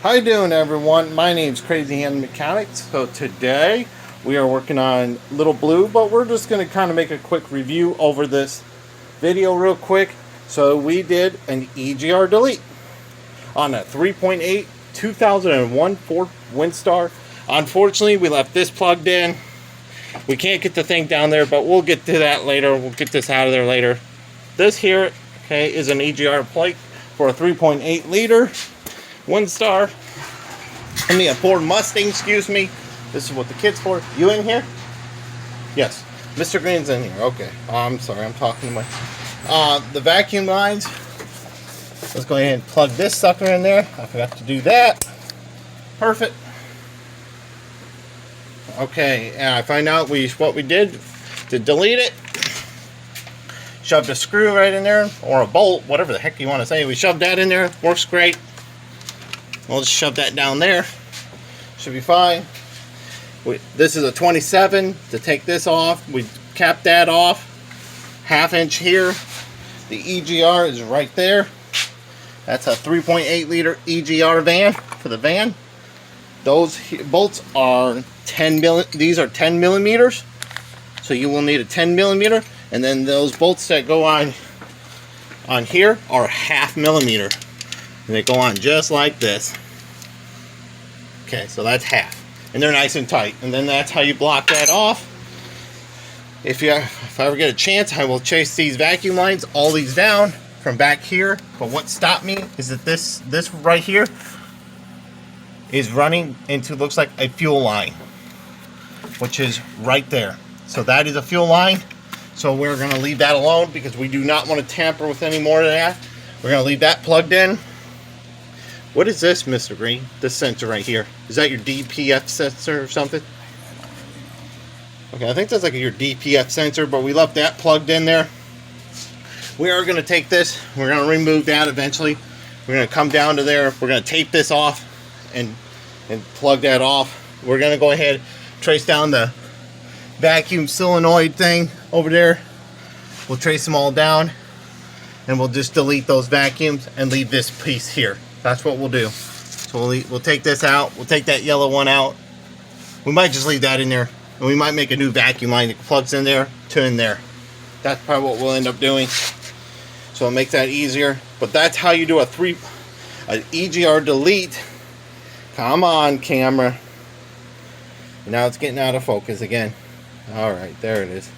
How you doing, everyone? My name's Crazy Hand Mechanics. So today we are working on Little Blue, but we're just going to kind of make a quick review over this video real quick. So we did an EGR delete on a 3.8 2001 Ford Windstar. Unfortunately, we left this plugged in. We can't get the thing down there, but we'll get to that later. We'll get this out of there later. This here, okay, is an EGR plate for a 3.8 liter Windstar. I mean, a Ford Mustang, excuse me. This is what the kid's for. You in here? Yes. Mr. Green's in here. Okay. Oh, I'm sorry. I'm talking to my... the vacuum lines. Let's go ahead and plug this sucker in there. I forgot to do that. Perfect. Okay. And I find out what we did to delete it. Shoved a screw right in there. Or a bolt. Whatever the heck you want to say. We shoved that in there. Works great. We'll just shove that down there. Should be fine. This is a 27. To take this off, we cap that off. 1/2 inch here. The EGR is right there. That's a 3.8 liter EGR van for the van. Those bolts are 10 mm. These are 10 millimeters. So you will need a 10 millimeter. And then those bolts that go on here are 1/2 millimeter. And they go on just like this. Okay, so that's 1/2. And they're nice and tight. And then that's how you block that off. If I ever get a chance, I will chase these vacuum lines, all these down from back here. But what stopped me is that this right here is running into, looks like a fuel line, which is right there. So that is a fuel line. So we're going to leave that alone because we do not want to tamper with any more of that. We're going to leave that plugged in. What is this, Mr. Green? This sensor right here. Is that your DPF sensor or something? Okay, I think that's like your DPF sensor, but we left that plugged in there. We are going to take this. We're going to remove that eventually. We're going to come down to there. We're going to tape this off and plug that off. We're going to go ahead, trace down the vacuum solenoid thing over there. We'll trace them all down, and we'll just delete those vacuums and leave this piece here. That's what we'll do. So we'll take this out. We'll take that yellow one out. We might just leave that in there. And we might make a new vacuum line that plugs in there to in there. That's probably what we'll end up doing. So it'll make that easier. But that's how you do an EGR delete. Come on, camera. Now it's getting out of focus again. Alright, there it is.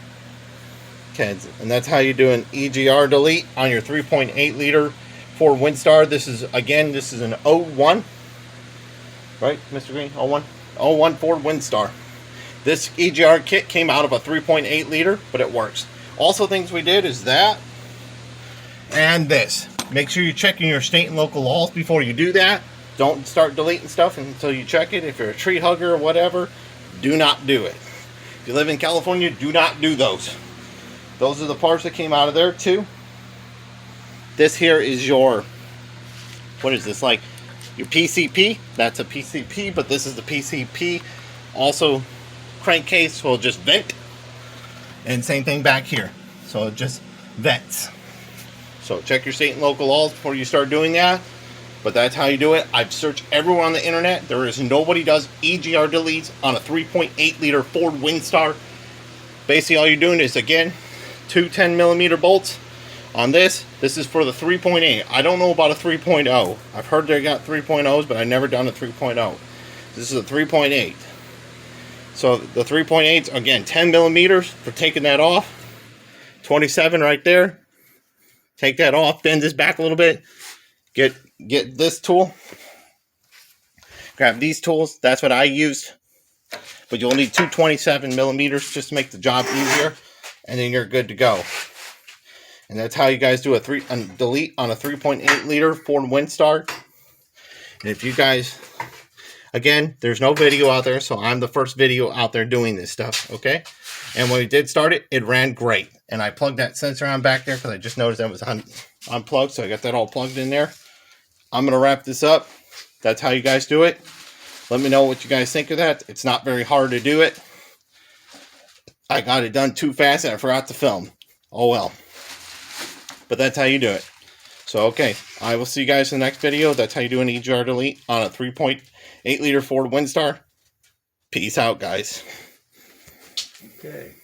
Okay, and that's how you do an EGR delete on your 3.8 liter Ford Windstar. This is an 01, right, Mr. Green? 01? 01 Ford Windstar. This EGR kit came out of a 3.8 liter, but it works. Also, things we did is that and this. Make sure you're checking your state and local laws before you do that. Don't start deleting stuff until you check it. If you're a tree hugger or whatever, do not do it. If you live in California, do not do those. Those are the parts that came out of there too. This here is your, what is this, like your PCP? That's a PCP, but this is the PCP. Also, crankcase will just vent. And same thing back here. So it just vents. So check your state and local laws before you start doing that. But that's how you do it. I've searched everywhere on the internet. There is nobody does EGR deletes on a 3.8 liter Ford Windstar. Basically all you're doing is, again, two 10 millimeter bolts. On this is for the 3.8. I don't know about a 3.0. I've heard they got 3.0s, but I've never done a 3.0. This is a 3.8. So the 3.8s, again, 10 millimeters for taking that off. 27 right there. Take that off, bend this back a little bit. Get this tool. Grab these tools. That's what I used. But you'll need two 27 millimeters just to make the job easier. And then you're good to go. And that's how you guys do a delete on a 3.8 liter Ford Windstar. And if you guys, again, there's no video out there, so I'm the first video out there doing this stuff, okay? And when we did start it, it ran great. And I plugged that sensor on back there because I just noticed that was unplugged, so I got that all plugged in there. I'm going to wrap this up. That's how you guys do it. Let me know what you guys think of that. It's not very hard to do it. I got it done too fast and I forgot to film. Oh well. But that's how you do it. So, okay, I will see you guys in the next video. That's how you do an EGR delete on a 3.8 liter Ford Windstar. Peace out, guys. Okay.